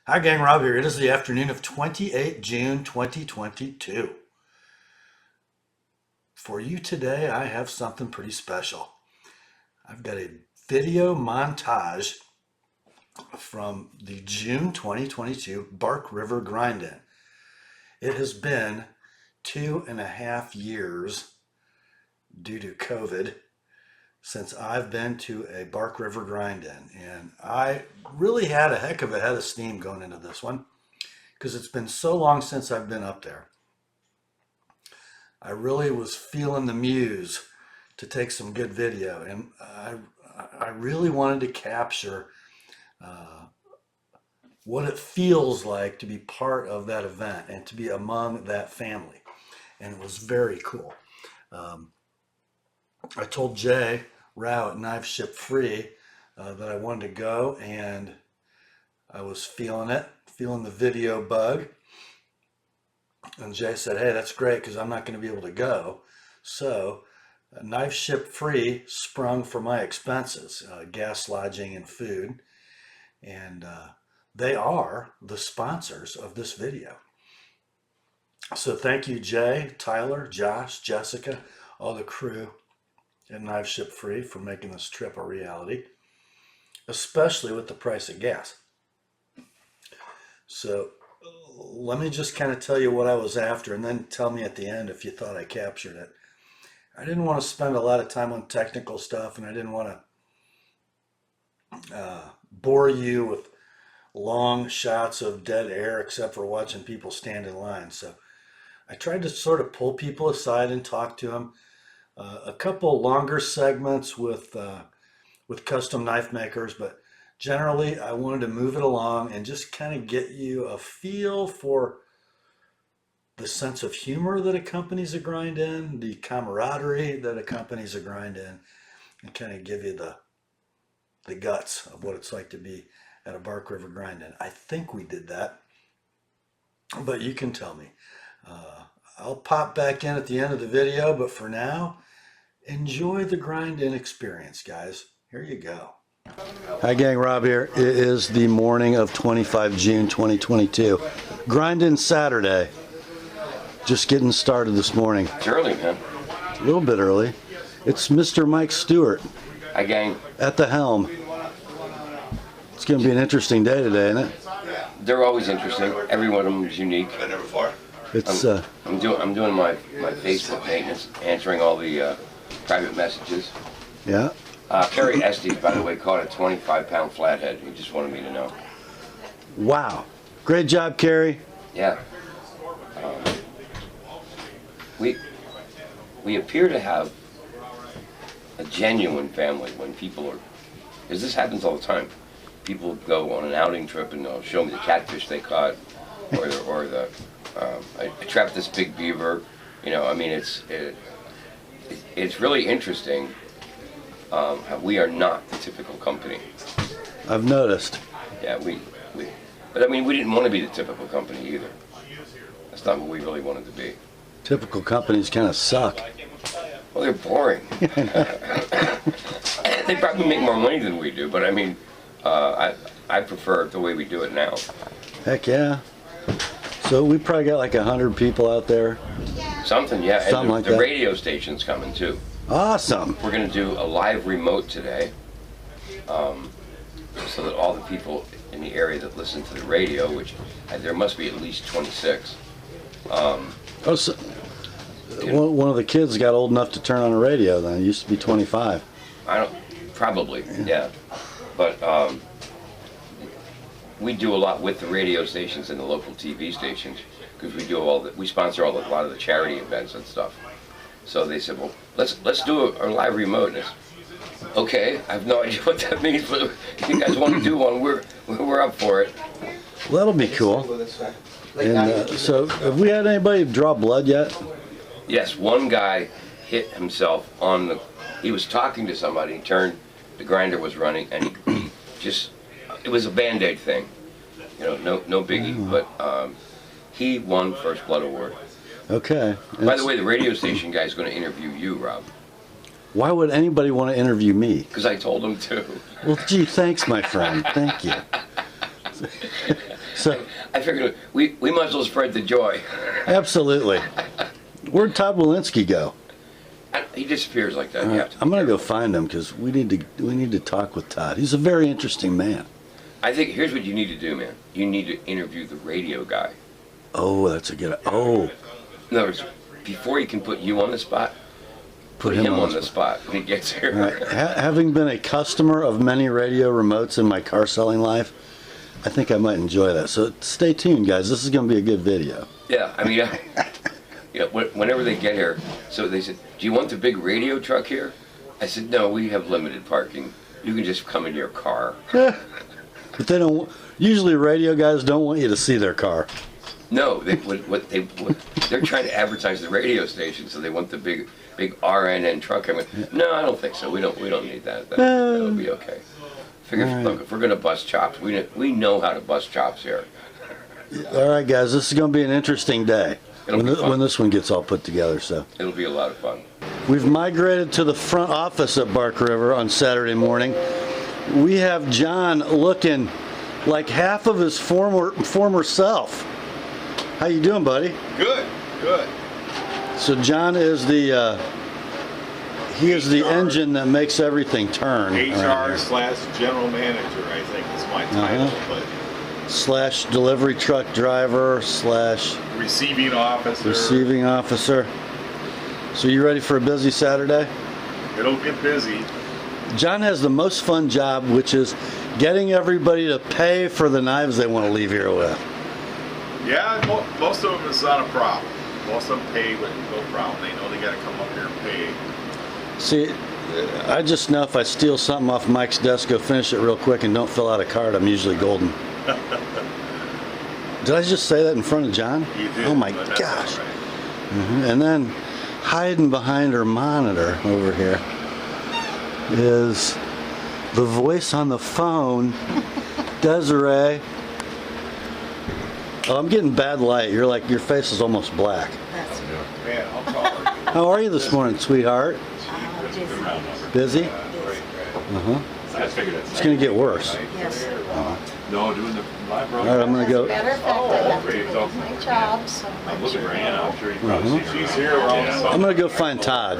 Hi, gang. Rob here. It is the afternoon of 28 June 2022. For you today, I have something pretty special. I've got a video montage from the June 2022 Bark River Grind-In. It has been 2.5 years due to COVID since I've been to a Bark River Grind-In, and I really had a heck of a head of steam going into this one because it's been so long since I've been up there. I really was feeling the muse to take some good video, and I really wanted to capture what it feels like to be part of that event and to be among that family. And it was very cool. I told Jay Rao at KnivesShipFree that I wanted to go, and I was feeling the video bug. And Jay said, hey, that's great because I'm not going to be able to go. So KnivesShipFree sprung for my expenses, gas, lodging, and food. And they are the sponsors of this video. So thank you, Jay, Tyler, Josh, Jessica, all the crew at KnivesShipFree for making this trip a reality, especially with the price of gas. So let me just kind of tell you what I was after, and then tell me at the end if you thought I captured it. I didn't want to spend a lot of time on technical stuff, and I didn't want to bore you with long shots of dead air except for watching people stand in line. So I tried to sort of pull people aside and talk to them. A couple longer segments with custom knife makers, but generally I wanted to move it along and just kind of get you a feel for the sense of humor that accompanies a grind-in, the camaraderie that accompanies a grind-in, and kind of give you the guts of what it's like to be at a Bark River grind-in. I think we did that, but you can tell me. I'll pop back in at the end of the video, but for now, enjoy the grind-in experience, guys. Here you go. Hi, gang. Rob here. It is the morning of 25 June 2022. Grind-in Saturday. Just getting started this morning. It's early, man. A little bit early. It's Mr. Mike Stewart. Hi, gang. At the helm. It's going to be an interesting day today, isn't it? They're always interesting. Every one of them is unique. It's I'm doing my Facebook maintenance, answering all the private messages. yeah. Kerry Estes, by the way, caught a 25-pound flathead. He just wanted me to know. Wow. Great job, Kerry. Yeah. We appear to have a genuine family when people are, because this happens all the time. People go on an outing trip and they'll show me the catfish they caught, or I trapped this big beaver. You know, I mean, it's really interesting how we are not the typical company. I've noticed. Yeah, but I mean, we didn't want to be the typical company either. That's not what we really wanted to be. Typical companies kind of suck. Well, they're boring. They probably make more money than we do, but I mean, I prefer the way we do it now. Heck yeah. So we probably got like 100 people out there. Something, yeah. Something And like the that. radio station's coming too. Awesome. We're going to do a live remote today, so that all the people in the area that listen to the radio, which there must be at least 26. Oh, so one of the kids got old enough to turn on a radio then. It used to be 25. Probably, yeah. But we do a lot with the radio stations and the local TV stations because we sponsor a lot of the charity events and stuff. So they said, well, let's do a live remote. And okay, I have no idea what that means, but if you guys want to do one, we're up for it. Well, that'll be cool. And so, have we had anybody draw blood yet? Yes, one guy hit himself he was talking to somebody, the grinder was running, and he just, it was a Band-Aid thing. You know, no biggie, but he won First Blood Award. Okay. By the way, the radio station guy is going to interview you, Rob. Why would anybody want to interview me? Because I told him to. Well, gee, thanks, my friend. Thank you. So I figured we might as well spread the joy. absolutely. Where'd Todd Walensky go? He disappears like that. All right, I'm gonna go find him because we need to talk with Todd. He's a very interesting man. I think here's what you need to do, man. You need to interview the radio guy. Oh, that's a good. Oh, In other words, before he can put you on the spot, put him on the spot when he gets here. Right. Having been a customer of many radio remotes in my car selling life, I think I might enjoy that. So stay tuned, guys. This is going to be a good video. Yeah, I mean, whenever they get here, so they said, "Do you want the big radio truck here?" I said, "No, we have limited parking. You can just come in your car." But they don't. Usually, radio guys don't want you to see their car. No, they're trying to advertise the radio station, so they want the big RNN truck. I went, "No, I don't think so. We don't need that. That'll be okay." Figure, All right. look, if we're gonna bust chops, we know how to bust chops here. All right, guys. This is going to be an interesting day It'll be fun. when this one gets all put together. So It'll be a lot of fun. we've migrated to the front office at Bark River on Saturday morning. We have John looking like half of his former self. How you doing, buddy? Good, good. So John is the he is the engine that makes everything turn. HR / general manager, I think is my title, Slash delivery truck driver slash but receiving officer. receiving officer. So you ready for a busy Saturday? It'll get busy. John has the most fun job, which is getting everybody to pay for the knives they want to leave here with. Yeah, most of them is not a problem. Most of them pay with no problem. They know they got to come up here and pay. See, I just know if I steal something off Mike's desk, go finish it real quick, and don't fill out a card, I'm usually golden. Did I just say that in front of John? You did. Oh my but that's gosh. all right. And then hiding behind her monitor over here is the voice on the phone, Desiree. Oh, I'm getting bad light. You're like, your face is almost black. Man, how tall are you? How are you this morning, sweetheart? Busy? Right. I figured It's gonna get worse. Yes. No, doing the live All right, I'm gonna go. Matter of fact, I have to go to my job, so I'm looking for Anna. I'm sure you probably see she's here around. I'm gonna go find Todd.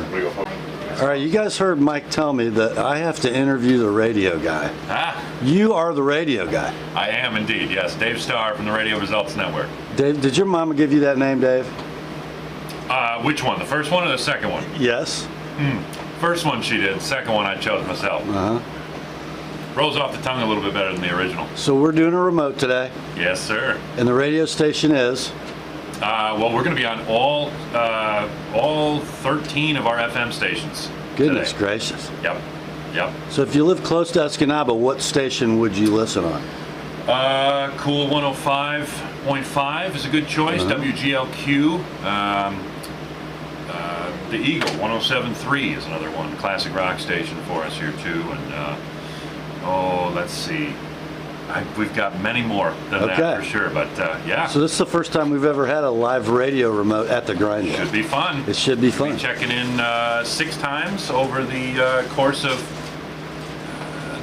All right, you guys heard Mike tell me that I have to interview the radio guy. You are the radio guy. I am indeed, yes. Dave Starr from the Radio Results Network. Dave, did your mama give you that name, Dave? Which one? The first one or the second one? Yes. First one she did. Second one I chose myself. Rolls off the tongue a little bit better than the original. So we're doing a remote today, Yes, sir. and the radio station is. Well, we're going to be on all 13 of our FM stations. Goodness today. gracious. Yep. So if you live close to Escanaba, what station would you listen on? Cool 105.5 is a good choice. WGLQ. The Eagle 107.3 is another one. Classic rock station for us here too. And let's see. We've got many more than that for sure. But yeah. So this is the first time we've ever had a live radio remote at the grind. Should be fun. It should be We'll fun. checking in 6 times over the course of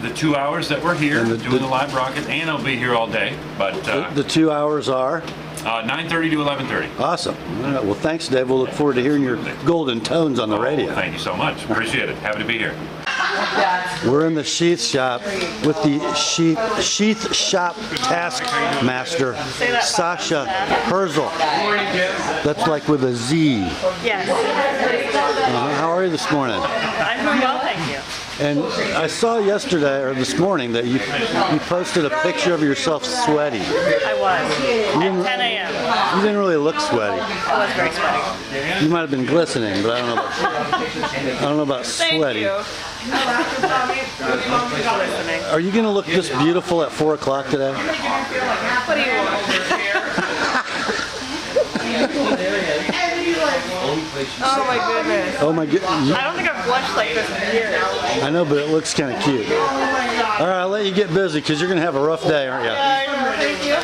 the 2 hours that we're here And doing the live broadcast. And I'll be here all day. But The 2 hours are 9:30 to 11:30. awesome. All right, well, thanks, Dave. We'll look forward to hearing your golden tones on the radio. Thank you so much. Appreciate it. Happy to be here. We're in the sheath shop with the sheath shop taskmaster, Sasha Herzl. That's like with a Z. Yes, How are you this morning? I'm doing well, thank you. And I saw yesterday or this morning that you posted a picture of yourself sweaty. I was at 10 a.m. You didn't really look sweaty. I was very sweaty. You might have been glistening, but I don't know about Thank sweaty. you. Listening. Are you going to look this beautiful at 4 o'clock today? What do you want? Oh my goodness. Oh my god. I don't think I've blushed like this in years. I know, but it looks kind of cute. All right, I'll let you get busy because you're going to have a rough day, aren't you? Thank you.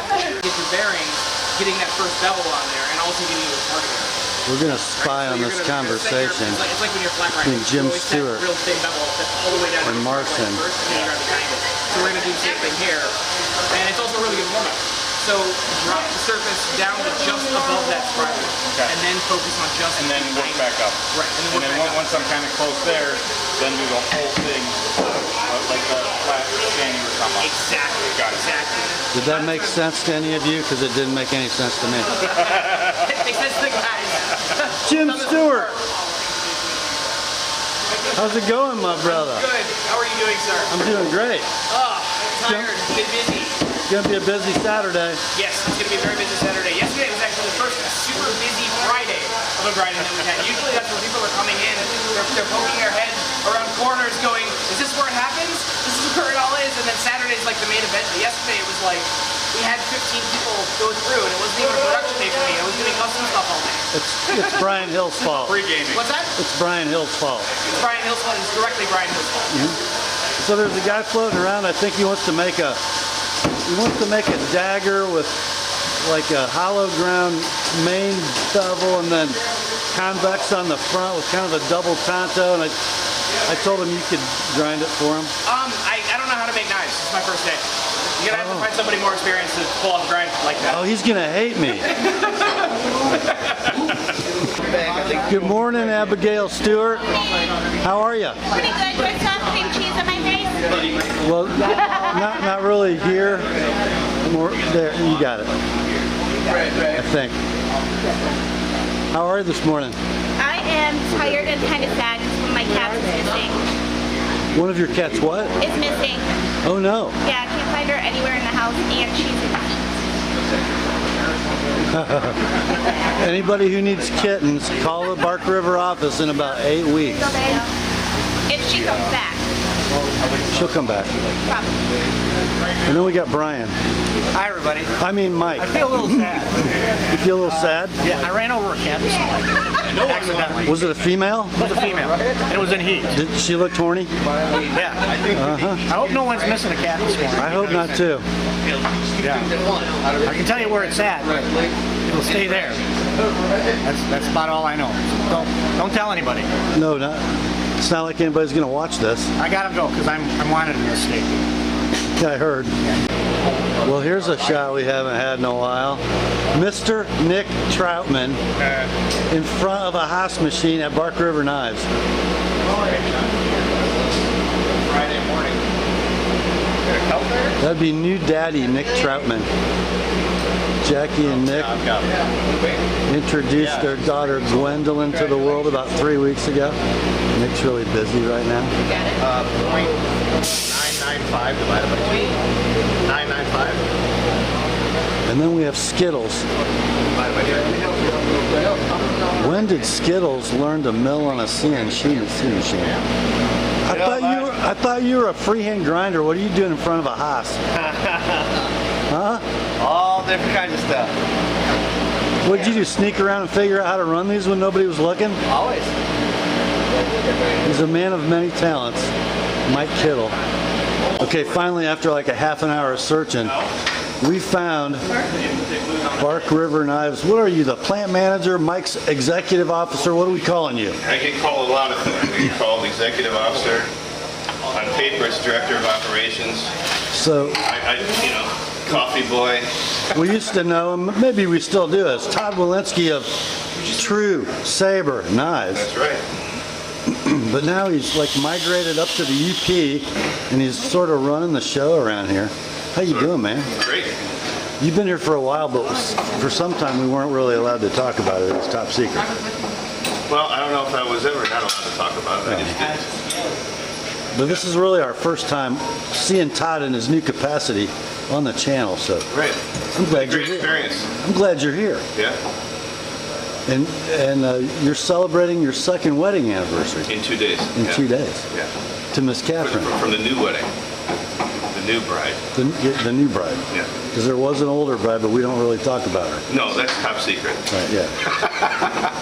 Get your bearings, getting that first bevel on there, and also getting your target area. We're going to spy on this conversation It's like when you're flat between riding. Jim You always set Stewart real big bevel that's all the way down and to the Marson. first, and then you grab behind it. So we're going to do the same thing here. And it's also a really good warm-up. So drop the surface down to just above that spiral, and then focus on just. And then work back up. Right. And then once I'm kind of close there, then do the whole thing like the flat standing or something. Exactly. Got it. Exactly. Did that make sense to any of you? Because it didn't make any sense to me. It makes sense to the guys. Jim Stewart, how's it going, my brother? Good. How are you doing, sir? I'm doing great. Oh, tired. Been busy. It's gonna be a busy Saturday. Yes, it's going to be a very busy Saturday. Yesterday was actually the first super busy Friday of a grinding that we had. Usually that's where people are coming in, they're poking their head around corners going, is this where it happens? This is where it all is? And then Saturday's like the main event. But yesterday it was like, we had 15 people go through and it wasn't even a production day for me. I was doing custom stuff all day. It's Brian Hill's fault. Pre-gaming. What's that? It's Brian Hill's fault. It's Brian Hill's fault. It's directly Brian Hill's fault. So there's a guy floating around. I think he wants to make a dagger with like a hollow ground main bevel and then convex on the front with kind of a double tanto. And I told him you could grind it for him. I don't know how to make knives. It's my first day. You're gonna have to find somebody more experienced to pull off a grind like that. Oh, he's gonna hate me. Good morning, Abigail Stewart. How are you? Pretty good. Do I still have cream cheese on my face? Well, not really here. More there. You got it. I think. How are you this morning? I am tired and kind of sad because one of my cats is missing. One of your cats what? Is missing. Oh no. Yeah, I can't find her anywhere in the house, and she's in heat. Anybody who needs kittens, call the Bark River office in about 8 weeks. If she comes back, She'll come back. probably. And then we got Brian. Hi, everybody. I mean Mike. I feel a little sad. You feel a little sad? Yeah, I ran over a cat this morning. Accidentally. Was it a female? It was a female. And it was in heat. Did she look horny? Yeah. Uh-huh. I hope no one's missing a cat this morning. I hope not too. Yeah. I can tell you where it's at. It'll stay there. That's about all I know. Don't tell anybody. No, it's not like anybody's gonna watch this. I gotta go because I'm wanted in this state. I heard. Well, here's a shot we haven't had in a while. Mr. Nick Troutman in front of a Haas machine at Bark River Knives. Friday morning. Got a help there? That'd be new daddy Nick Troutman. Jackie and Nick introduced their daughter Gwendolyn to the world about 3 weeks ago. Nick's really busy right now. 0.995 divided by 2. 995. And then we have Skittles. When did Skittles learn to mill on a CNC machine? I thought you were a freehand grinder. What are you doing in front of a Haas? Huh? All different kinds of stuff. What did you do? Sneak around and figure out how to run these when nobody was looking? Always. He's a man of many talents, Mike Kittle. Okay, finally, after like a half an hour of searching, we found Bark River Knives. What are you, the plant manager, Mike's executive officer? What are we calling you? I get called a lot of things. I get called executive officer. On paper, it's director of operations. So, Coffee boy. we used to know him, maybe we still do, as Todd Walensky of True Saber Knives. That's right. But now he's like migrated up to the UP and he's sort of running the show around here. How you doing, man? Great. You've been here for a while, but for some time we weren't really allowed to talk about it. It was top secret. Well, I don't know if I was ever not allowed to talk about it. I just did. But this is really our first time seeing Todd in his new capacity on the channel, so Right. I'm glad you're Great here. experience. I'm glad you're here. Yeah. And you're celebrating your second wedding anniversary In 2 days. in Yeah. 2 days Yeah. to Miss Catherine, From the new wedding. The new bride. the new bride. Yeah. Because there was an older bride, but we don't really talk about her. No, that's top secret. Right? Yeah.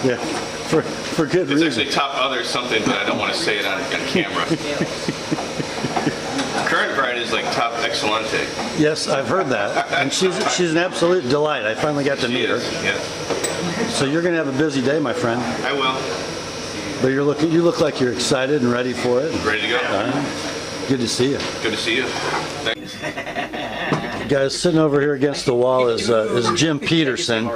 Yeah. For good It's reason. actually top other something, but I don't want to say it on camera. Current bride is like top excellente. Yes, I've heard that, and she's an absolute delight. I finally got to She meet her. is. Yeah. So you're gonna have a busy day, my friend. I will. But you look like you're excited and ready for it. Ready to go. All right. Good to see you. Good to see you. Thank you. Guys, sitting over here against the wall is Jim Peterson.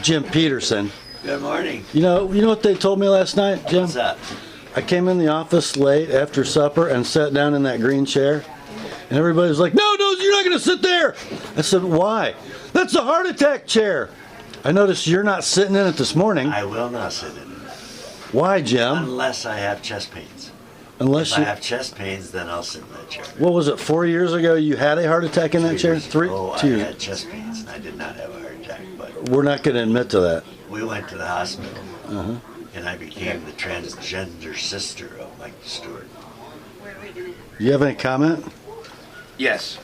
Jim Peterson. Good morning. You know what they told me last night, Jim? What's up? I came in the office late after supper and sat down in that green chair, and everybody was like, "No, you're not going to sit there." I said, "Why?" "That's a heart attack chair." I noticed you're not sitting in it this morning. I will not sit in it. Why, Jim? Unless I have chest pains. Unless If you I have chest pains, then I'll sit in that chair. What was it? 4 years ago, you had a heart attack in that chair. 2 2 I years. had chest pains, and I did not have a heart attack. But We're not going to admit to that. we went to the hospital, and I became the transgender sister of Mike Stewart. You have any comment? Yes.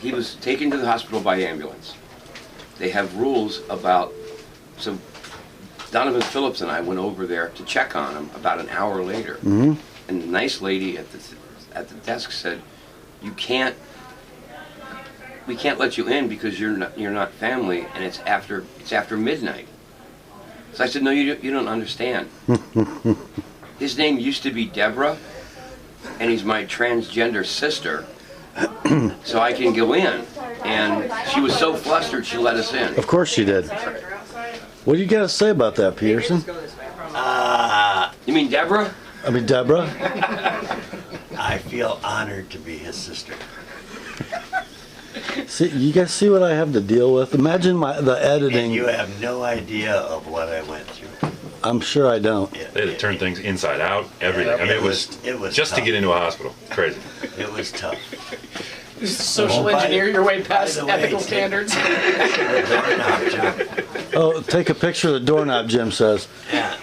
He was taken to the hospital by ambulance. They have rules about, so Donovan Phillips and I went over there to check on him about an hour later. And the nice lady at the desk said, we can't let you in because you're not family, and it's after midnight. So I said, no, you don't understand. His name used to be Deborah, and he's my transgender sister, so I can go in. And she was so flustered, she let us in. Of course she did. What do you got to say about that, Peterson? You mean Deborah? I mean, Deborah? I feel honored to be his sister. See, you guys see what I have to deal with? Imagine the editing. And you have no idea of what I went through. I'm sure I don't. They had to turn things inside out, everything. I mean, it was just tough. to get into a hospital. Crazy. It was tough. Social engineer your way past ethical standards. Oh, take a picture of the doorknob, Jim says. Yeah.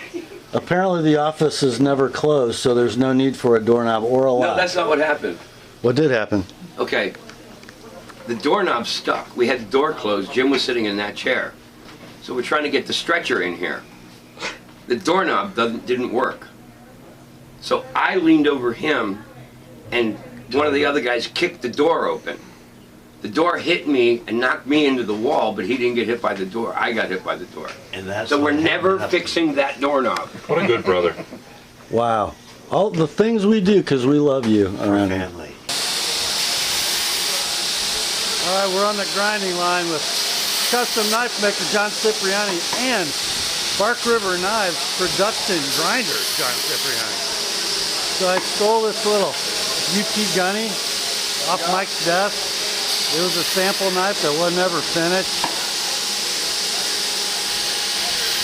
Apparently the office is never closed, so there's no need for a doorknob or a lock. No, that's not what happened. What did happen? Okay, the doorknob stuck. We had the door closed. Jim was sitting in that chair. So we're trying to get the stretcher in here. The doorknob didn't work. So I leaned over him, and one of the other guys kicked the door open. The door hit me and knocked me into the wall, but he didn't get hit by the door. I got hit by the door. And that's So we're what never happened. fixing that doorknob. What a good brother. Wow. All the things we do because we love you around here. Family. All right, we're on the grinding line with custom knife maker John Cipriani and Bark River Knives production grinder John Cipriani. So I stole this little UT Gunny off Mike's desk. It was a sample knife that was never finished.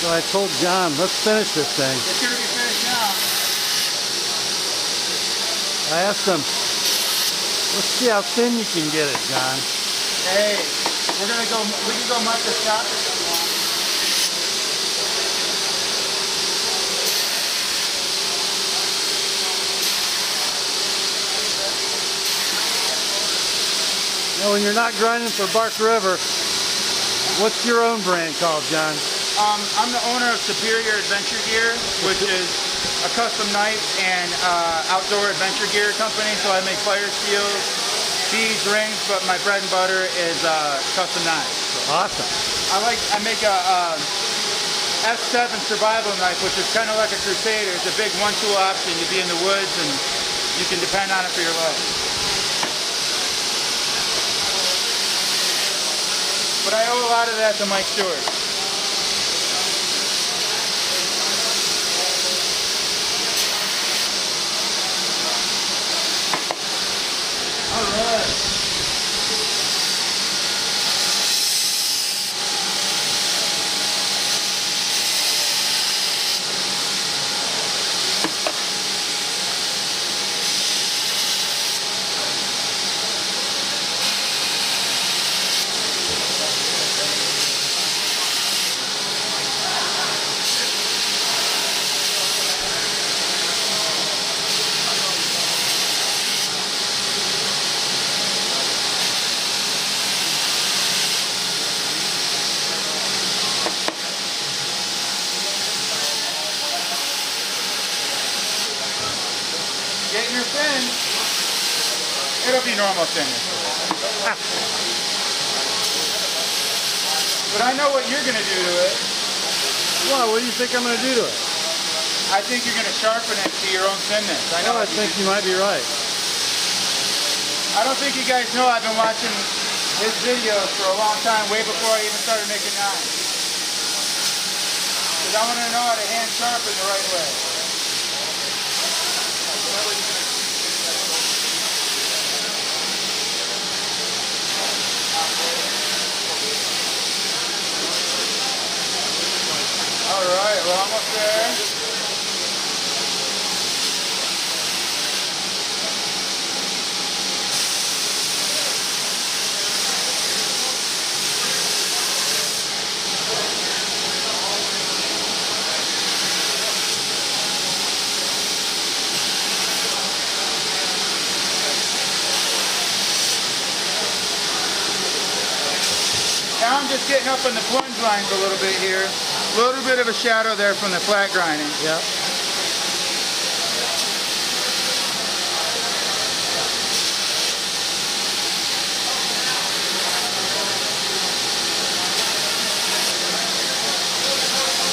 So I told John, let's finish this thing. It's gonna be finished now. I asked him, let's see how thin you can get it, John. Hey, we can go microscopic if you want. Now, when you're not grinding for Bark River, what's your own brand called, John? I'm the owner of Superior Adventure Gear, which is a custom knife and outdoor adventure gear company. So I make fire steels, beads, rings, but my bread and butter is custom knives. Awesome. I make a F7 survival knife, which is kind of like a Crusader. It's a big one-tool option to be in the woods, and you can depend on it for your life. But I owe a lot of that to Mike Stewart. Getting her thin. It'll be normal thinness. But I know what you're going to do to it. Why? What do you think I'm going to do to it? I think you're going to sharpen it to your own thinness. I know. I think you might be right. I don't think you guys know I've been watching his videos for a long time, way before I even started making knives. Because I want to know how to hand sharpen the right way. Alright, we're almost there. Now I'm just getting up on the plunge lines a little bit here. A little bit of a shadow there from the flat grinding. Yep.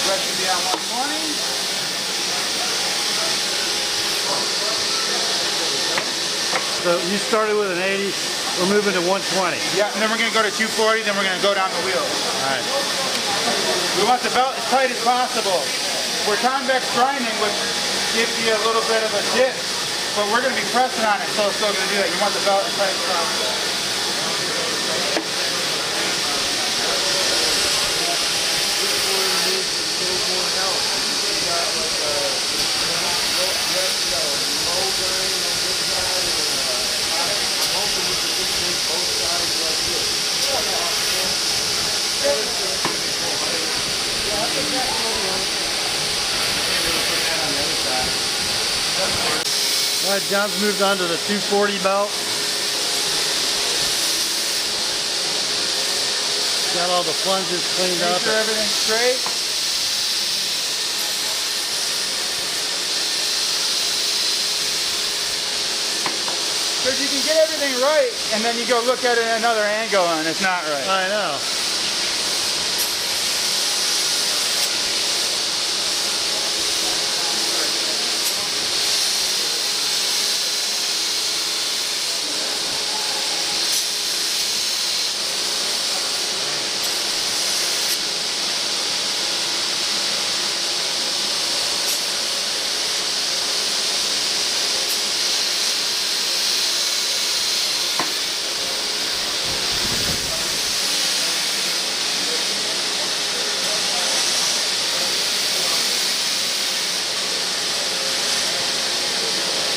Pressure be on 120. So you started with an 80, we're moving to 120. Yeah, and then we're going to go to 240, then we're going to go down the wheel. All right. We want the belt as tight as possible. We're convex grinding, which gives you a little bit of a dip, but we're going to be pressing on it, so it's still going to do that. You want the belt as tight as possible. All right, John's moved on to the 240 belt. Got all the flanges cleaned up. Make sure everything's straight. Because you can get everything right, and then you go look at it at another angle, and it's not right. I know.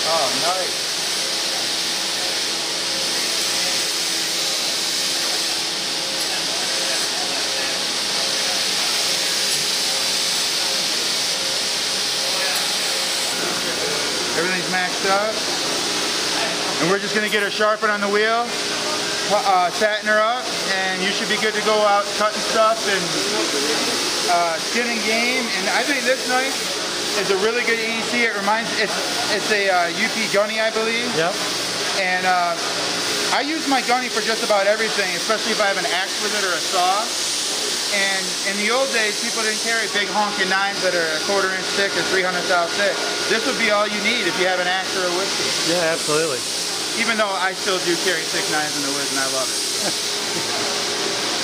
Oh, nice. Everything's maxed up. And we're just going to get her sharpened on the wheel, satin her up, and you should be good to go out cutting stuff and skinning game. And I think this knife is a really good EDC. It reminds, it's a UP gunny, I believe. Yep. And I use my gunny for just about everything, especially if I have an axe with it or a saw. And in the old days, people didn't carry big honking knives that are 1/4 inch thick or 300 thou thick. This would be all you need if you have an axe or a whiskey. Yeah, absolutely. Even though I still do carry thick knives in the woods and I love it.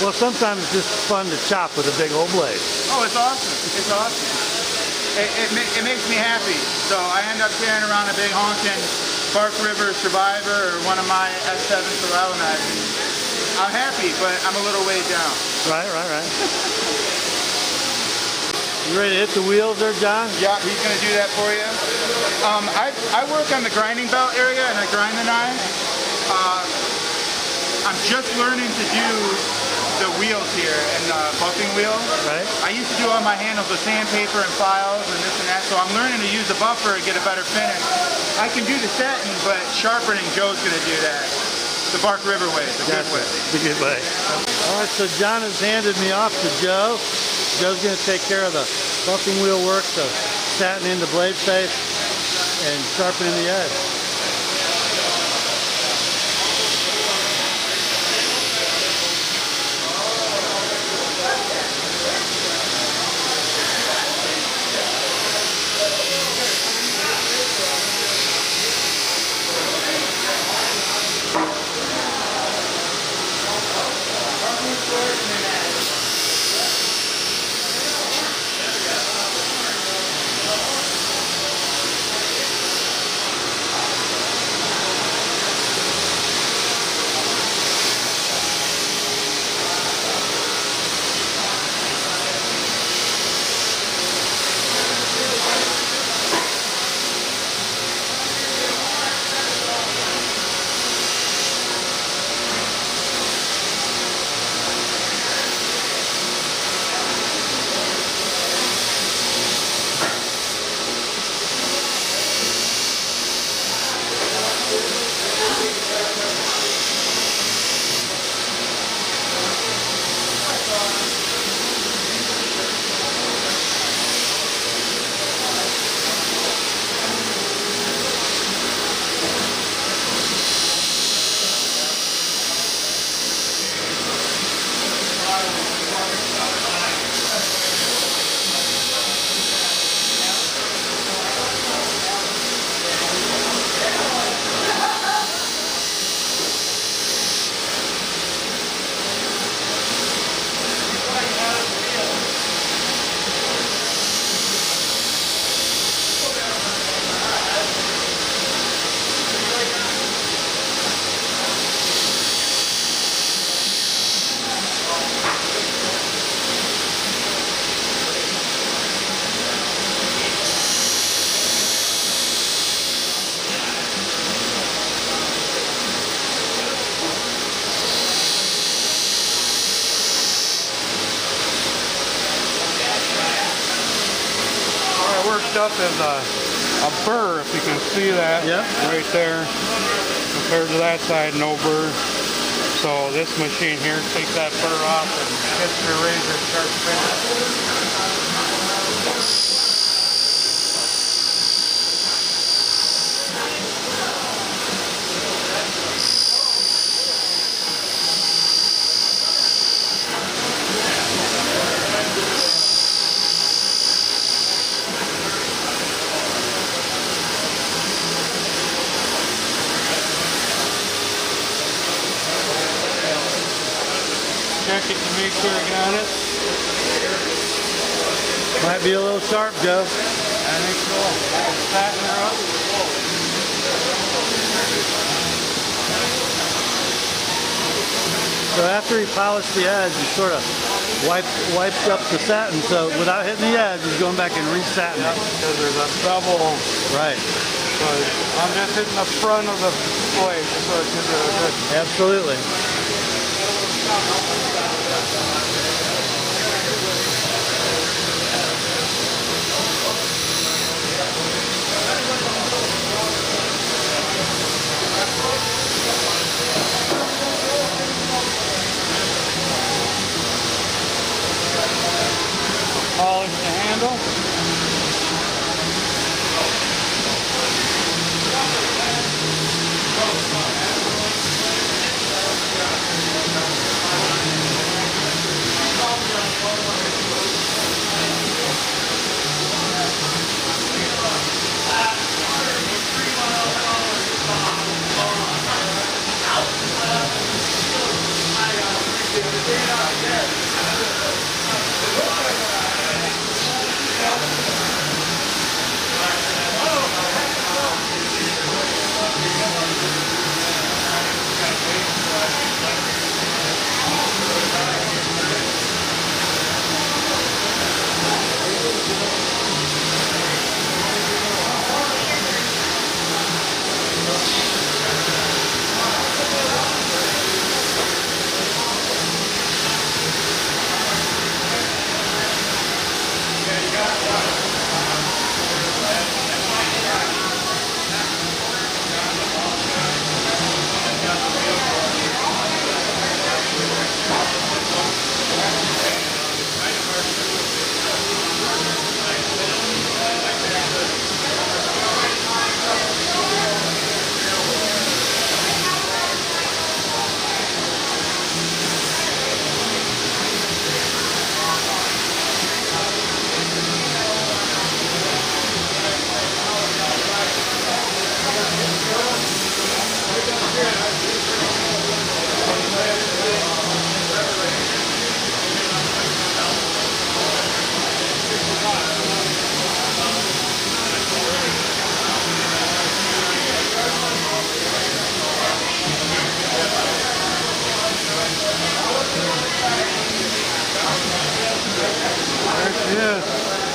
Well, sometimes it's just fun to chop with a big old blade. Oh, it's awesome. It's awesome. It makes me happy. So I end up carrying around a big honking Bark River Survivor or one of my S7 survival knives. I'm happy, but I'm a little weighed down. Right. You ready to hit the wheels there, John? Yeah, he's going to do that for you. I work on the grinding belt area and I grind the knife. I'm just learning to do the wheels here and the buffing wheel. Right. I used to do all my handles with sandpaper and files and this and that, so I'm learning to use the buffer and get a better finish. I can do the satin, but sharpening, Joe's going to do that. The Bark River way, the good way. The good way. All right, so John has handed me off to Joe. Joe's going to take care of the buffing wheel work, the satin in the blade face, and sharpening the edge. up is a burr, if you can see that. Yeah. Right there. Compared to that side, no burr. So this machine here takes that burr off and gets your razor sharp finish. Check it to make sure I got it. Might be a little sharp, Joe. I think so. Fatten her up. So after he polished the edge, he sort of wiped up the satin. So without hitting the edge, he's going back and re-satin it. Because there's a double. Right. So I'm just hitting the front of the blade so it gives it a good. Absolutely. Polish the handle.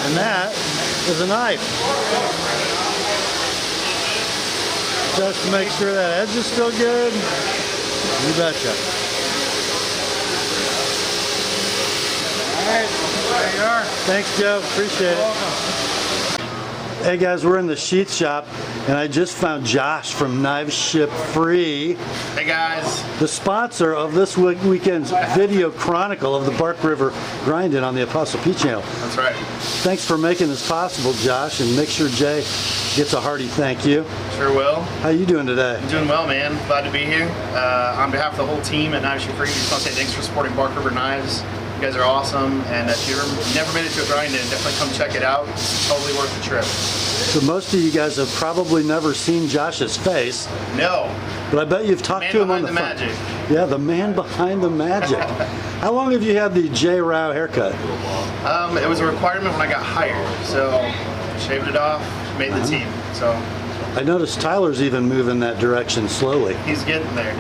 And that is a knife. Just to make sure that edge is still good. You betcha. Alright, there you are. Thanks, Joe. Appreciate it. Hey guys, we're in the sheath shop and I just found Josh from KnivesShipFree. Hey guys. The sponsor of this weekend's video chronicle of the Bark River Grinding on the TheApostleP channel. That's right. Thanks for making this possible, Josh, and make sure Jay gets a hearty thank you. Sure will. How you doing today? I'm doing well, man. Glad to be here. On behalf of the whole team at KnivesShipFree, we just want to say thanks for supporting Bark River Knives. You guys are awesome, and if you've never made it to a grind-in, definitely come check it out. It's totally worth the trip. So most of you guys have probably never seen Josh's face. No. But I bet you've talked to him on the phone. Magic. Yeah, the man behind the magic. How long have you had the J. Rao haircut? It was a requirement when I got hired, so shaved it off, made the team. So I noticed Tyler's even moving that direction slowly. he's getting there.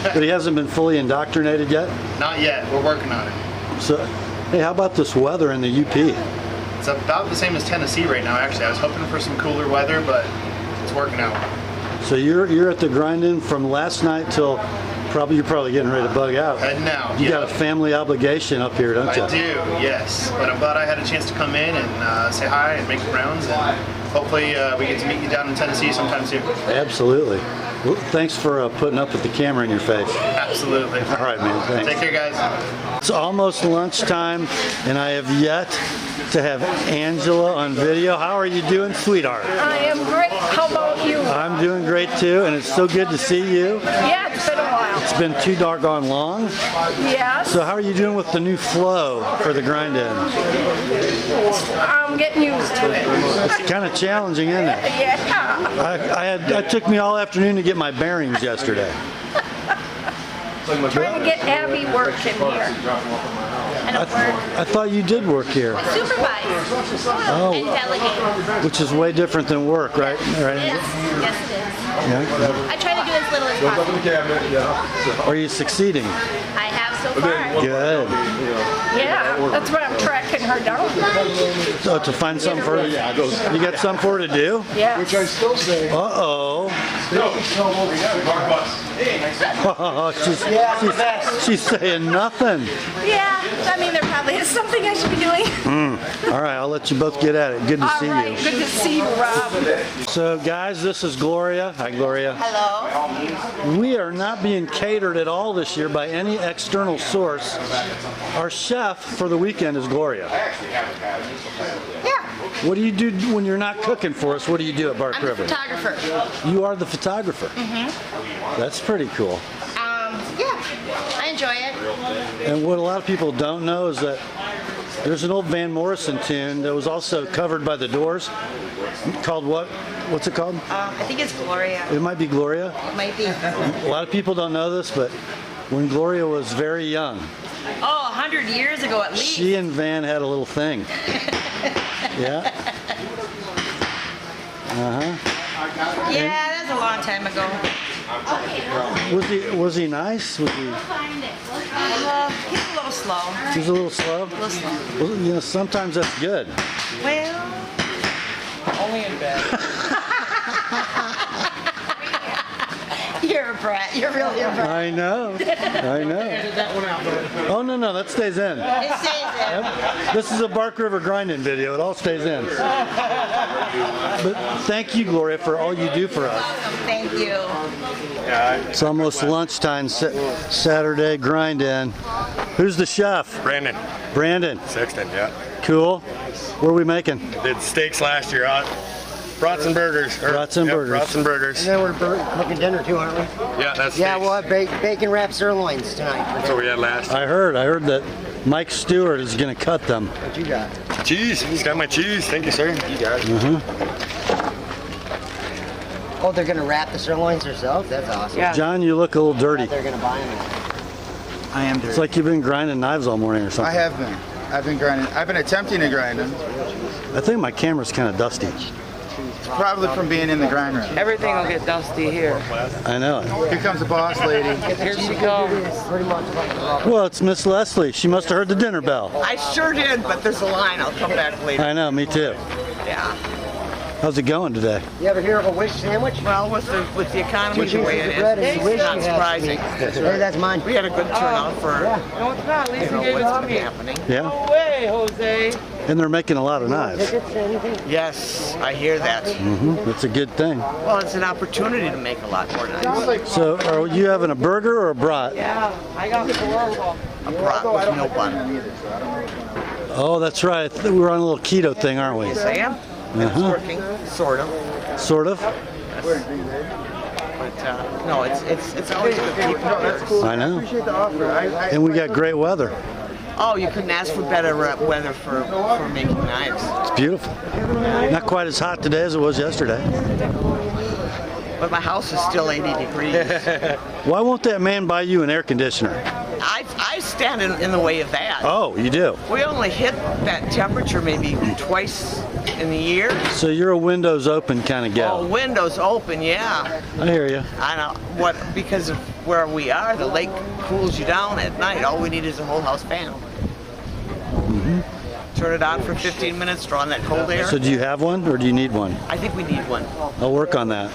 But he hasn't been fully indoctrinated yet? Not yet. We're working on it. So, hey, how about this weather in the UP? It's about the same as Tennessee right now, actually. I was hoping for some cooler weather, but it's working out. So you're at the grind-in from last night till You're probably getting ready to bug out. Heading out. You got a family obligation up here, don't you? I do, yes. But I'm glad I had a chance to come in and say hi and make the rounds. And hopefully we get to meet you down in Tennessee sometime soon. Absolutely. Well, thanks for putting up with the camera in your face. Absolutely. All right, man. Thanks. Take care, guys. It's almost lunchtime, and I have yet to have Angela on video. How are you doing, sweetheart? I am great. How about you? I'm doing great too, and it's so good to see you. Yeah, it's been a while. It's been too doggone long. Yes. So how are you doing with the new flow for the grind in? I'm getting used to it. It's kind of challenging, isn't it? Yeah. It took me all afternoon to get my bearings yesterday. Trying to get Abby working here. I thought you did work here. Supervise and delegate. Which is way different than work, right? Yes, it is. Yeah. I try to do as little as possible. Are you succeeding? I have so far. Good. Yeah, that's why I'm tracking her down. So to find something for you got something for her to do? Yeah. Which I still say. Uh-oh. She's saying nothing. Yeah, I mean, there probably is something I should be doing. All right, I'll let you both get at it. Good to see you. Good to see you, Rob. So, guys, this is Gloria. Hi, Gloria. Hello. We are not being catered at all this year by any external source. Our chef for the weekend is Gloria. Yeah. What do you do when you're not cooking for us? What do you do at Bark I'm River? a photographer. You are the photographer. Mm-hmm. That's pretty cool. Yeah, I enjoy it. And what a lot of people don't know is that there's an old Van Morrison tune that was also covered by the Doors called what? What's it called? I think it's Gloria. It might be Gloria. It might be. A lot of people don't know this, but when Gloria was very young, Oh, 100 years ago at least. she and Van had a little thing. Yeah. Uh-huh. Yeah, that's a long time ago. Was he nice? Was he? He's a little slow. He's a little slow. A little slow. Well, you know, sometimes that's good. Well, only in bed. You're a brat. You're really a brat. I know. I know. Edit that one out. Oh no, that stays in. It stays in. Yep. This is a Bark River grinding video. It all stays in. But thank you, Gloria, for all you do for us. Thank you. It's almost lunchtime, Saturday grind in. Who's the chef? Brandon. Brandon. Sexton, yeah. Cool. What are we making? Did steaks last year. Brats and burgers. Brats and burgers. Brats and burgers. And then we're cooking dinner too, aren't we? Yeah, that's Yeah, steaks. we'll have bacon wrapped sirloins tonight. That's what we had last. I heard that Mike Stewart is going to cut them. What you got? Cheese. He's got my cheese. Thank you, sir. You got it. Oh, they're gonna wrap the sirloins themselves? That's awesome. Yeah. John, you look a little dirty. They're gonna buy them. I am dirty. It's like you've been grinding knives all morning or something. I have been. I've been grinding. I've been attempting to grind them. I think my camera's kind of dusty. It's probably from being in the grind room. Everything will get dusty here. I know it. Here comes the boss lady. Here she comes. Well, it's Miss Leslie. She must have heard the dinner bell. I sure did, but there's a line. I'll come back later. I know, me too. Yeah. How's it going today? You ever hear of a wish sandwich? Well, with the economy the way it bread is, and you wish it's not you had surprising. Hey, that's mine. We had a good turnout for No, it's not. you know what's going to be happening. Yeah. No way, Jose. And they're making a lot of knives. Yes, I hear that. That's a good thing. Well, it's an opportunity to make a lot more knives. So, are you having a burger or a brat? Yeah, I got a brat with no bun. Oh, that's right. We're on a little keto thing, aren't we? Yes, I am. It's working, sort of. Sort of? But no, it's always good to keep that's cool. I know. Appreciate the offer. And we got great weather. Oh, you couldn't ask for better weather for making knives. It's beautiful. Not quite as hot today as it was yesterday. But my house is still 80 degrees. Why won't that man buy you an air conditioner? I stand in the way of that. Oh, you do? We only hit that temperature maybe twice in the year. So you're a windows open kind of gal. Oh, windows open, yeah. I hear you. I know because of where we are, the lake cools you down at night. All we need is a whole house fan. Turn it on for 15 minutes, draw in that cold air. So do you have one or do you need one? I think we need one. I'll work on that.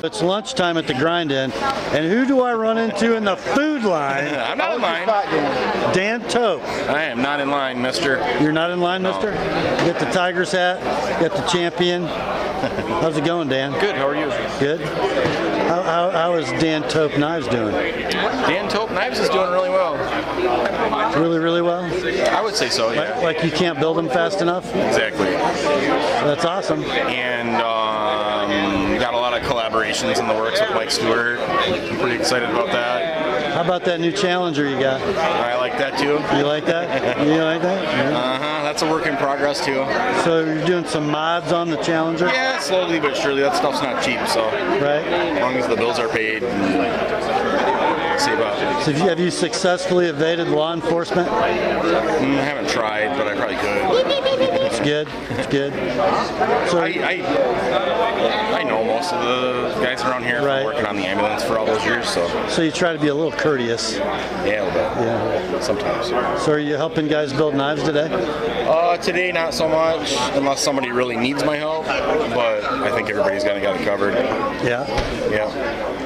It's lunchtime at the grind-in, and who do I run into in the food line? I'm not in line. Dan Tope. I am not in line, mister. You're not in line, mister? You got the Tigers hat, you got the champion. How's it going, Dan? Good, how are you? Good. How is Dan Tope Knives doing? Dan Tope Knives is doing really well. Really, really well? I would say so, yeah. Like you can't build them fast enough? Exactly. That's awesome. And we got a lot of collaborations in the works with Mike Stewart. I'm pretty excited about that. How about that new Challenger you got? I like that too. You like that? You like that? Uh-huh. That's a work in progress too. So you're doing some mods on the Challenger? Yeah, slowly but surely. That stuff's not cheap, so. Right. As long as the bills are paid. See about it. So have you successfully evaded law enforcement? I haven't tried, but I probably could. It's good. It's good. So I know most of the guys around here from working on the ambulance for all those years, so. So you try to be a little courteous. Yeah, a little bit. Yeah. Sometimes. So are you helping guys build knives today? Today not so much, unless somebody really needs my help. But I think everybody's got it covered. Yeah. Yeah.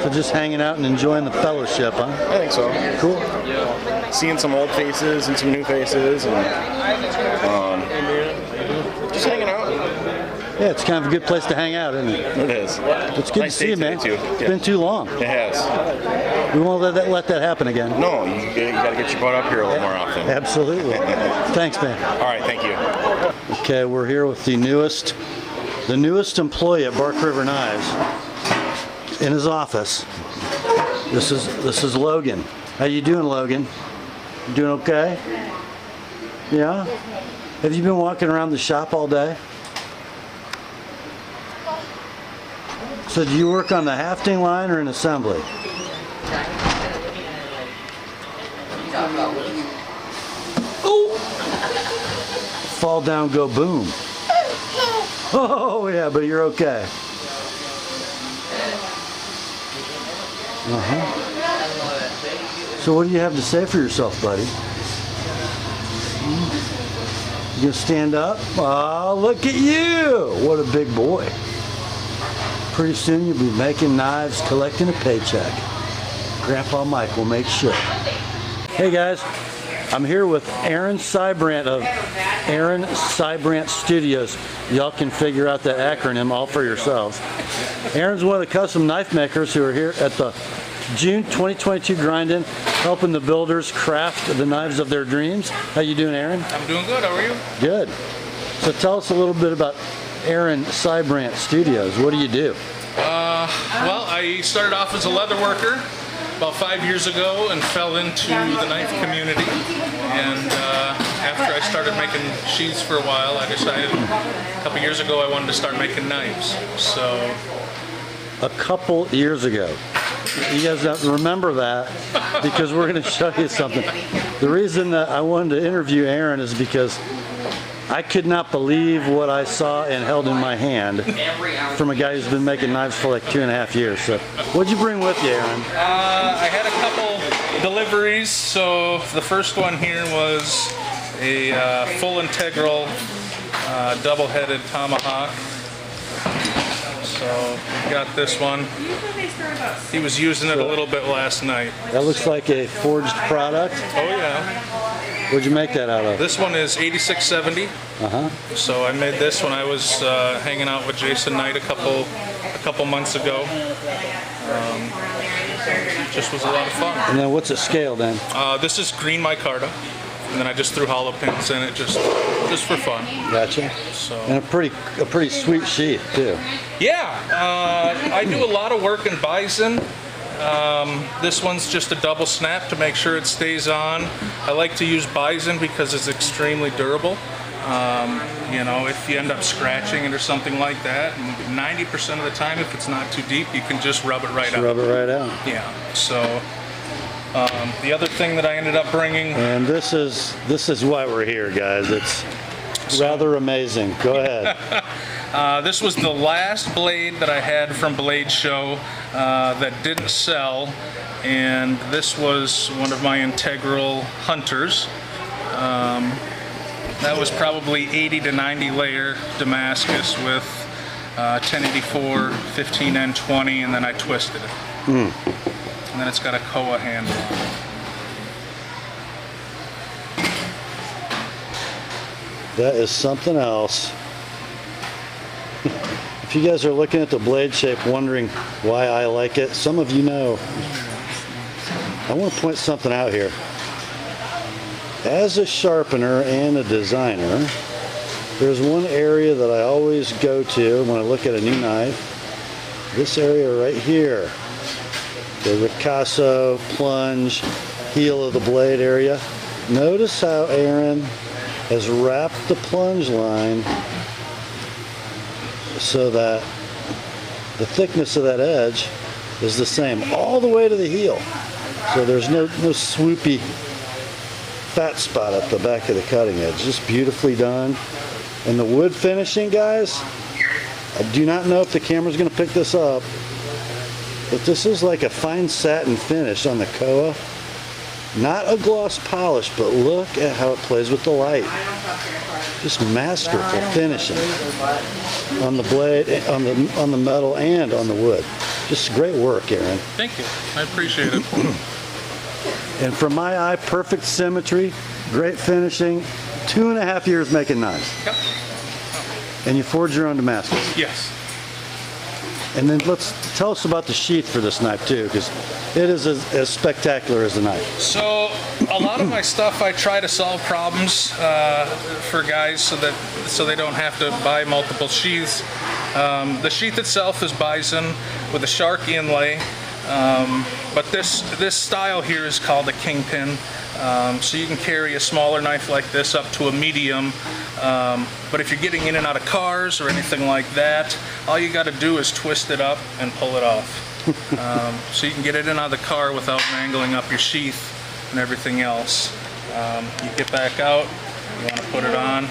So just hanging out and enjoying the fellowship, huh? I think so. Cool. Seeing some old faces and some new faces, and just hanging out. Yeah, it's kind of a good place to hang out, isn't it? It is. It's good to see you, man. It's been too long. It has. We won't let that happen again. No, you got to get your butt up here a little more often. Absolutely. Thanks, man. All right, thank you. Okay, we're here with the newest employee at Bark River Knives in his office. This is Logan. How you doing, Logan? You doing okay? Yeah? Have you been walking around the shop all day? So do you work on the hafting line or in assembly? Oh! Fall down, go boom. Oh yeah, but you're okay. So what do you have to say for yourself, buddy? You gonna stand up? Oh, look at you! What a big boy. Pretty soon you'll be making knives, collecting a paycheck. Grandpa Mike will make sure. Hey guys, I'm here with Aaron Sybrandt of Aaron Sybrandt Studios. Y'all can figure out that acronym all for yourselves. Aaron's one of the custom knife makers who are here at the June 2022 grind-in, helping the builders craft the knives of their dreams. How you doing, Aaron? I'm doing good. How are you? Good. So tell us a little bit about Aaron Sybrandt Studios. What do you do? Well, I started off as a leather worker about 5 years ago and fell into the knife community. And after I started making sheaths for a while, I decided a couple years ago I wanted to start making knives. So. A couple years ago. You guys have to remember that because we're going to show you something. The reason that I wanted to interview Aaron is because I could not believe what I saw and held in my hand from a guy who's been making knives for like 2.5 years. So, what'd you bring with you, Aaron? I had a couple deliveries. So the first one here was a full integral double-headed tomahawk. So we got this one. He was using it a little bit last night. That looks like a forged product. Oh yeah. What'd you make that out of? This one is 8670. So I made this when I was hanging out with Jason Knight a couple months ago. Just was a lot of fun. And then what's it scaled then? This is green micarta, and then I just threw hollow pins in it just for fun. Gotcha. So. And a pretty sweet sheath too. Yeah, I do a lot of work in bison. This one's just a double snap to make sure it stays on. I like to use bison because it's extremely durable. You know, if you end up scratching it or something like that, 90% of the time, if it's not too deep, you can just rub it right out. Rub it right out. Yeah. So the other thing that I ended up bringing. And this is why we're here, guys. It's rather amazing. Go ahead. This was the last blade that I had from Blade Show that didn't sell, and this was one of my integral hunters. That was probably 80 to 90 layer Damascus with 1084, 15N20, and then I twisted it. And then it's got a koa handle on it. That is something else. If you guys are looking at the blade shape wondering why I like it, some of you know. I want to point something out here. As a sharpener and a designer, there's one area that I always go to when I look at a new knife. This area right here. The ricasso, plunge, heel of the blade area. Notice how Aaron has wrapped the plunge line so that the thickness of that edge is the same all the way to the heel. So there's no swoopy fat spot at the back of the cutting edge. Just beautifully done. And the wood finishing, guys, I do not know if the camera's going to pick this up, but this is like a fine satin finish on the koa. Not a gloss polish, but look at how it plays with the light. Just masterful finishing on the blade, on the metal, and on the wood. Just great work, Aaron. Thank you. I appreciate it. And from my eye, perfect symmetry, great finishing. 2.5 years making knives. Yep. And you forge your own Damascus. Yes. And then tell us about the sheath for this knife too, because it is as spectacular as the knife. So a lot of my stuff, I try to solve problems for guys so they don't have to buy multiple sheaths. The sheath itself is bison with a shark inlay, but this style here is called a kingpin. So you can carry a smaller knife like this up to a medium, but if you're getting in and out of cars or anything like that, all you got to do is twist it up and pull it off. So you can get it in and out of the car without mangling up your sheath and everything else. You get back out, you want to put it on,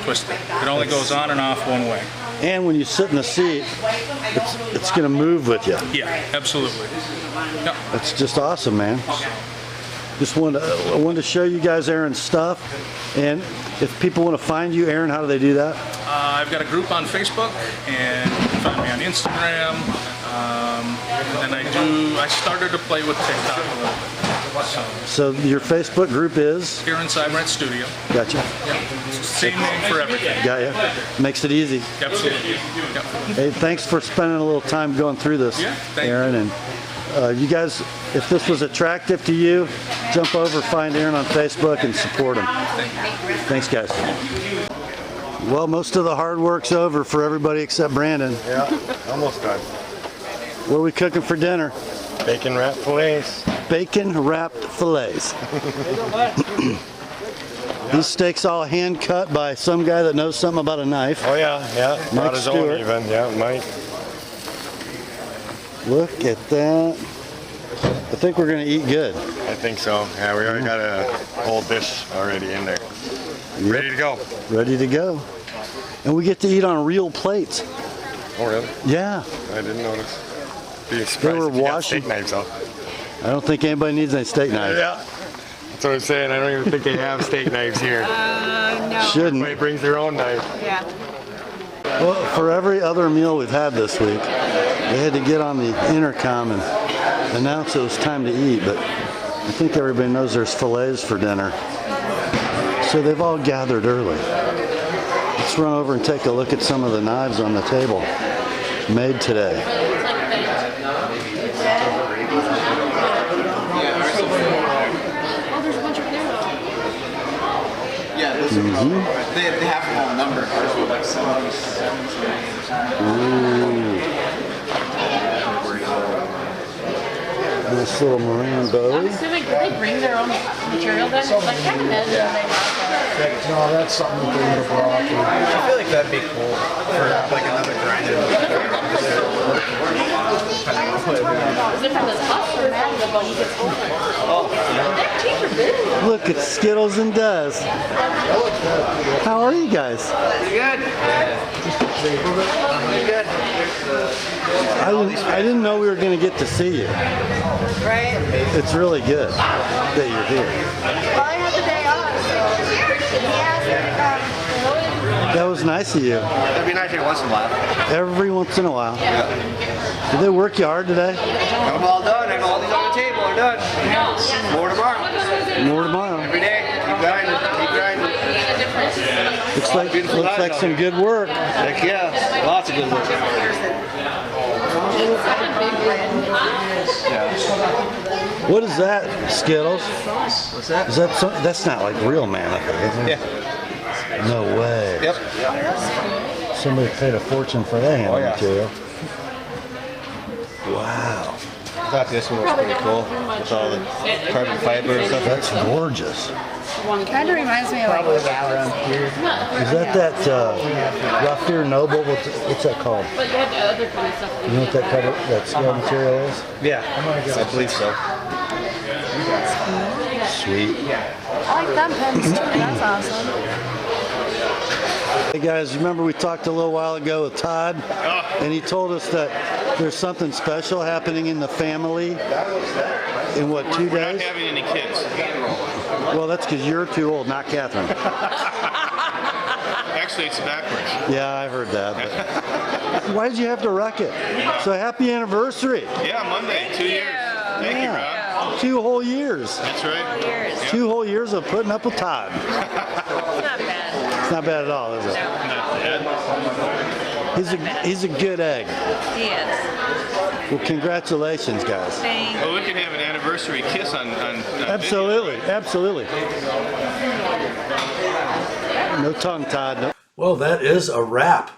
twist it. It only goes on and off one way. And when you sit in the seat, it's going to move with you. Yeah, absolutely. Yep. That's just awesome, man. Just I wanted to show you guys Aaron's stuff. And if people want to find you, Aaron, how do they do that? I've got a group on Facebook, and you can find me on Instagram. And I started to play with TikTok a little bit. So your Facebook group is? Here in Cybernet Studio. Gotcha. Yep. Same name for everything. Got ya. Makes it easy. Absolutely. Yep. Hey, thanks for spending a little time going through this, Aaron. And you guys, if this was attractive to you, jump over, find Aaron on Facebook, and support him. Thanks, guys. Well, most of the hard work's over for everybody except Brandon. Yeah, almost done. What are we cooking for dinner? Bacon wrapped fillets. Bacon wrapped fillets. These steaks all hand cut by some guy that knows something about a knife. Oh yeah, Mike not his own even. Yeah, Mike. Look at that. I think we're gonna eat good. I think so. Yeah, we already got a whole dish already in there. Yep. Ready to go. Ready to go. And we get to eat on real plates. Oh really? Yeah. I didn't notice. Be surprised They were if you got washing steak knives out. I don't think anybody needs any steak knives. Yeah. That's what I'm saying. I don't even think they have steak knives here. No. Shouldn't. Everybody brings their own knife. Yeah. Well, for every other meal we've had this week, they had to get on the intercom and announce it was time to eat, but I think everybody knows there's fillets for dinner. So they've all gathered early. Let's run over and take a look at some of the knives on the table made today. They have them all numbered. Nice little Moran Bowie. I'm assuming, do they bring their own material then? Because I can't imagine they have No, that's something that they would have brought. I feel like that'd be cool for like another grinded. Is it from this bus or that? The buggy gets over? That cheaper big. Look at Skittles and Des. How are you guys? Pretty good. Pretty good. I didn't know we were going to get to see you. Right? It's really good that you're here. Well, I had the day off, so he asked me to come. That was nice of you. It'd be nice every once in a while. Every once in a while. Yeah. Did they work you hard today? Got them all done. I got all these on the table. They're done. More tomorrow. More tomorrow. Every day. Keep grinding. Keep grinding. Looks like some good work. Heck yeah. Lots of good work. What is that, Skittles? What's that? Is that that's not like real mannequin, is it? Yeah. No way. Yep. Somebody paid a fortune for that hand material. Wow. I thought this one was pretty cool with all the carbon fiber and stuff. That's gorgeous. Kind of reminds me of like Is that Raffir Noble? What's that called? But you had other kind of stuff. You know what that scale material is? Yeah, I believe so. Sweet. I like thumb pens too. That's awesome. Hey guys, remember we talked a little while ago with Todd, and he told us that there's something special happening in the family in what, 2 days? We're not having any kids. Well, that's because you're too old, not Catherine. Actually, it's backwards. Yeah, I heard that. But why did you have to wreck it? So happy anniversary. Yeah, Monday, 2 years. Thank you, Rob. 2 whole years. That's right. 2 whole years of putting up with Todd. It's not bad. It's not bad at all, is it? He's a good egg. He is. Well, congratulations, guys. Well, we can have an anniversary kiss on Absolutely, absolutely. No tongue, Todd. No. Well, that is a wrap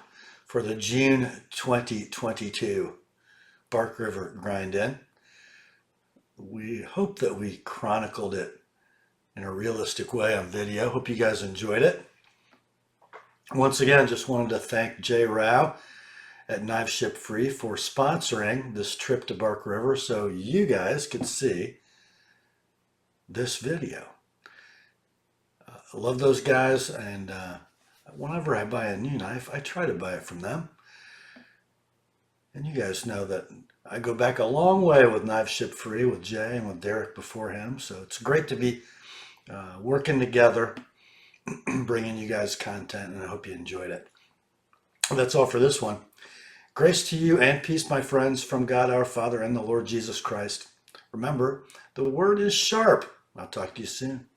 for the June 2022 Bark River Grind-In. We hope that we chronicled it in a realistic way on video. Hope you guys enjoyed it. Once again, just wanted to thank Jay Rao at KnivesShipFree for sponsoring this trip to Bark River so you guys could see this video. I love those guys, and whenever I buy a new knife, I try to buy it from them. And you guys know that I go back a long way with KnivesShipFree with Jay and with Derek before him, so it's great to be working together, bringing you guys content, and I hope you enjoyed it. That's all for this one. Grace to you and peace, my friends, from God our Father and the Lord Jesus Christ. Remember, the word is sharp. I'll talk to you soon.